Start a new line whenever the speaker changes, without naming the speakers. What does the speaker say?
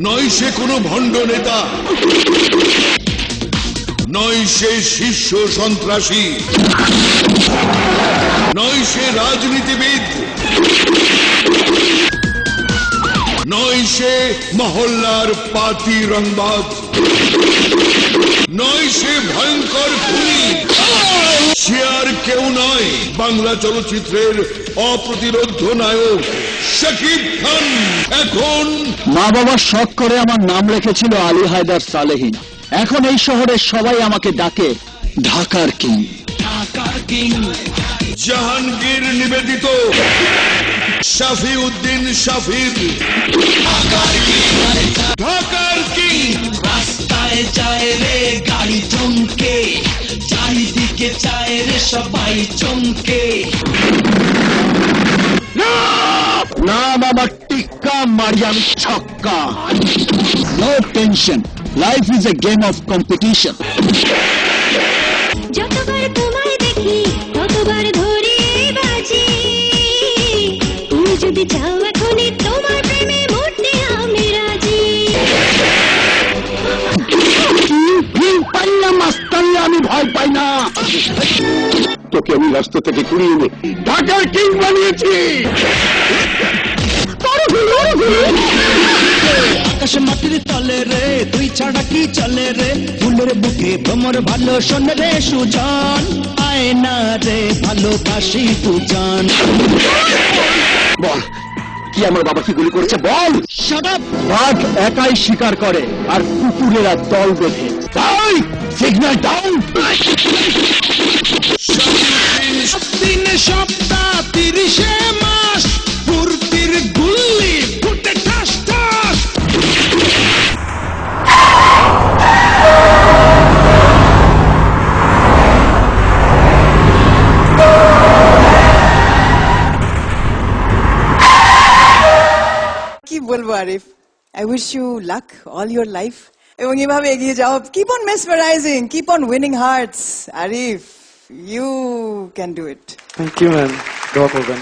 নয় সে কোনো ভণ্ড নেতা, নয় সে শীর্ষ সন্ত্রাসী, নয় সে রাজনীতিবিদ, নয় সে মহল্লার পাতি রংবাজ, নয় সে ভয়ঙ্কর খুনি। সে আর কেউ নয়, বাংলা চলচ্চিত্রের অপ্রতিরোধ্য নায়ক শাকিব খান। এখন
মা বাবা শখ করে আমার নাম রেখেছিল আলী হায়দার সালেহীন। এখন এই শহরের সবাই আমাকে ডাকে ঢাকার কিং।
জাহাঙ্গীর নিবেদিত শাফি উদ্দিন শাফির ঢাকার কিং।
রাস্তায় যায় রে গাড়ি চমকে, চারিদিকে চায় রে সবাই চমকে।
নাম আমার টিক্কা, মারি আমি ছক্কা। No tension, life is a game of competition.
যতবার তোমায় দেখি ততবার ধরে বাজি, তুমি যদি চাও এখনই তোমার প্রেমে মরতে আমি রাজি।
আমি ভয় পাই না, তোকে আমি রাস্তা থেকে কুড়িয়ে এনে ঢাকার কিং বানিয়েছি।
আকাশ মাটির তলে রে তুই ছাড়া কি চলে রে, ফুলের বুকে ভ্রমর ভালো শোনে রে সুজন, আয় না রে ভালোবাসি দুজন।
বল, কি আমার বাবা কি গুলি করছে বল। বাঘ একাই শিকার করে আর কুকুরেরা দল বেঁধে। তাই সিগন্যাল ডাউন।
দিন সপ্তাহ 30 মাস ফুর্তির গুল্লি ফুটে ঠাস ঠাস।
কি বলবো Arif, I wish you luck all your life এবং এভাবে এগিয়ে যাও। Keep on mesmerizing, keep on winning hearts. Arif, you can do it.
Thank you, man. দোয়া করবেন।